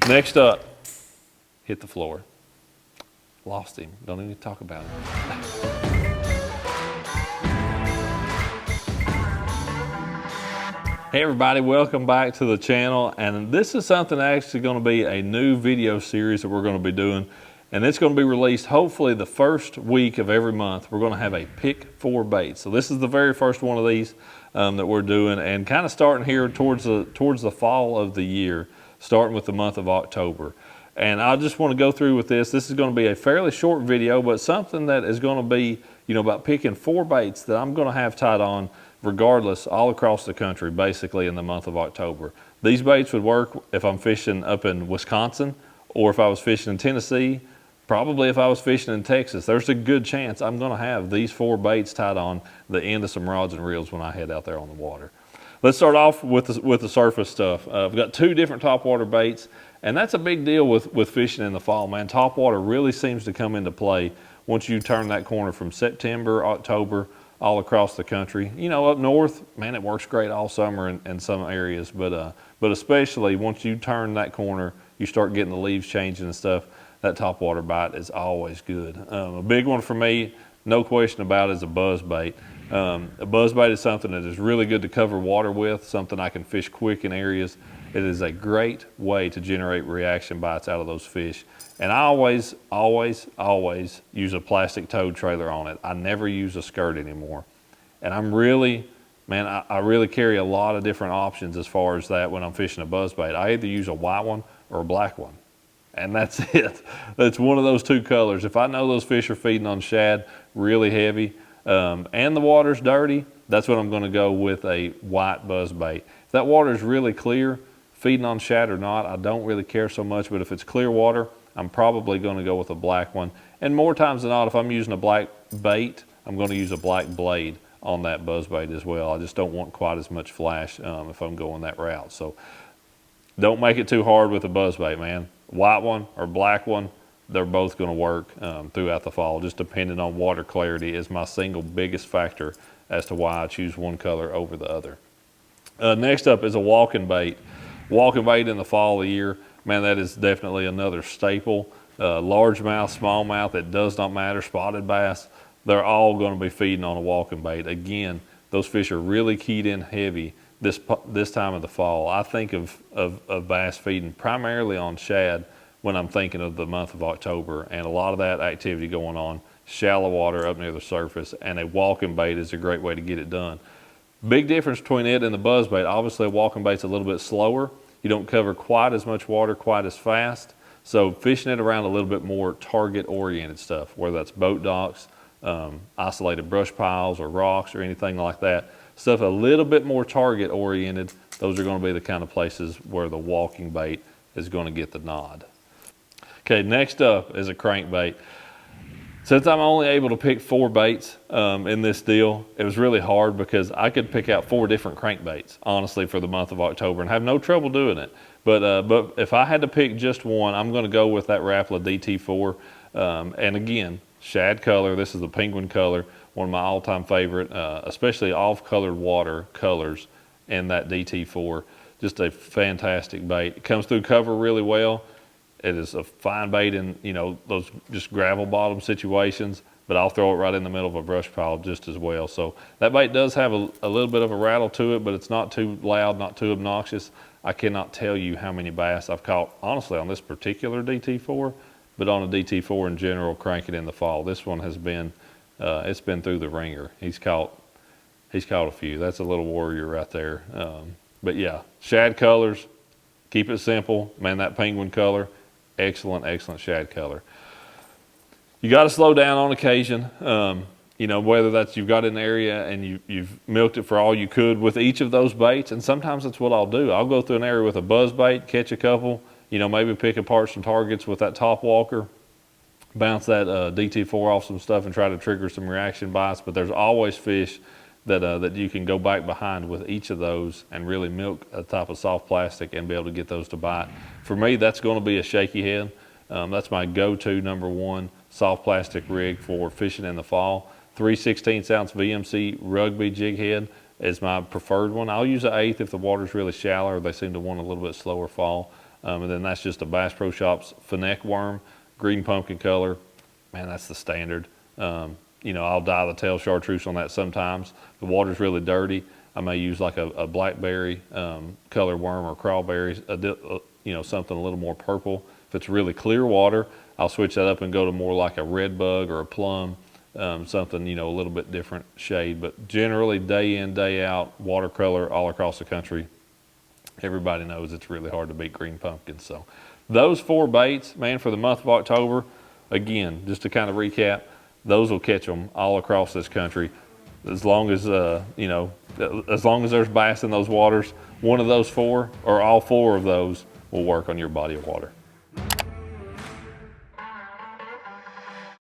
Next up, hit the floor. Lost him. Don't even talk about him. Hey everybody, welcome back to the channel. And this is something actually going to be a new video series that we're going to be doing. And it's going to be released hopefully the first week of every month. We're going to have a pick 4 bait. So this is the very first one of these that we're doing, and kind of starting here towards the fall of the year, starting with the month of October. And I just want to go through with this. This is going to be a fairly short video, but something that is going to be, about picking 4 baits that I'm going to have tied on regardless all across the country, basically in the month of October. These baits would work if I'm fishing up in Wisconsin, or if I was fishing in Tennessee, probably if I was fishing in Texas. There's a good chance I'm going to have these 4 baits tied on the end of some rods and reels when I head out there on the water. Let's start off with the surface stuff. I've got 2 different topwater baits, and that's a big deal with fishing in the fall, man. Topwater really seems to come into play once you turn that corner from September, October, all across the country. Up north, man, it works great all summer in some areas, but especially once you turn that corner, you start getting the leaves changing and stuff, that topwater bite is always good. A big one for me, no question about it, is a buzz bait. A buzz bait is something that is really good to cover water with, something I can fish quick in areas. It is a great way to generate reaction bites out of those fish. And I always, always, always use a plastic tow trailer on it. I never use a skirt anymore. And I'm really, man, I really carry a lot of different options as far as that when I'm fishing a buzz bait. I either use a white one or a black one. And that's it. It's one of those 2 colors. If I know those fish are feeding on shad really heavy and the water's dirty, that's when I'm going to go with a white buzz bait. If that water is really clear, feeding on shad or not, I don't really care so much. But if it's clear water, I'm probably going to go with a black one. And more times than not, if I'm using a black bait, I'm going to use a black blade on that buzz bait as well. I just don't want quite as much flash if I'm going that route. So don't make it too hard with a buzz bait, man. White one or black one, they're both going to work throughout the fall. Just depending on water clarity is my single biggest factor as to why I choose one color over the other. Next up is a walking bait. Walking bait in the fall of the year, man, that is definitely another staple. Largemouth, smallmouth, it does not matter. Spotted bass, they're all going to be feeding on a walking bait. Again, those fish are really keyed in heavy this time of the fall. I think of bass feeding primarily on shad when I'm thinking of the month of October, and a lot of that activity going on shallow water up near the surface, and a walking bait is a great way to get it done. Big difference between it and the buzz bait. Obviously a walking bait's a little bit slower. You don't cover quite as much water quite as fast. So fishing it around a little bit more target oriented stuff, whether that's boat docks, isolated brush piles or rocks or anything like that. Stuff a little bit more target oriented, those are going to be the kind of places where the walking bait is going to get the nod. Okay, next up is a crankbait. Since I'm only able to pick 4 baits in this deal, it was really hard because I could pick out 4 different crankbaits, honestly, for the month of October and have no trouble doing it. But if I had to pick just one, I'm going to go with that Rapala DT4. And again, shad color, this is the penguin color, one of my all-time favorite, especially off-colored water colors in that DT4. Just a fantastic bait. It comes through cover really well. It is a fine bait in, those just gravel bottom situations, but I'll throw it right in the middle of a brush pile just as well. So that bait does have a little bit of a rattle to it, but it's not too loud, not too obnoxious. I cannot tell you how many bass I've caught, honestly, on this particular DT4, but on a DT4 in general, cranking in the fall. This one has been, it's been through the ringer. He's caught a few. That's a little warrior right there. But yeah, shad colors, keep it simple. Man, that penguin color, excellent, excellent shad color. You got to slow down on occasion. Whether that's you've got an area and you've milked it for all you could with each of those baits, and sometimes that's what I'll do. I'll go through an area with a buzz bait, catch a couple, maybe pick apart some targets with that top walker, bounce that DT4 off some stuff and try to trigger some reaction bites. But there's always fish that you can go back behind with each of those and really milk a type of soft plastic and be able to get those to bite. For me, that's going to be a shaky head. That's my go-to #1 soft plastic rig for fishing in the fall. 3/16 ounce VMC Rugby jig head is my preferred one. I'll use an 1/8 if the water's really shallow or they seem to want a little bit slower fall. And then that's just a Bass Pro Shops Fennec worm, green pumpkin color. Man, that's the standard. You know, I'll dye the tail chartreuse on that sometimes. The water's really dirty, I may use like a blackberry color worm or crawberries, you know, something a little more purple. If it's really clear water, I'll switch that up and go to more like a red bug or a plum, something, you know, a little bit different shade. But generally, day in, day out, watercolor all across the country. Everybody knows it's really hard to beat green pumpkins. So those 4 baits, man, for the month of October, again, just to kind of recap, those will catch them all across this country. As long as, you know, as long as there's bass in those waters, one of those 4 or all 4 of those will work on your body of water.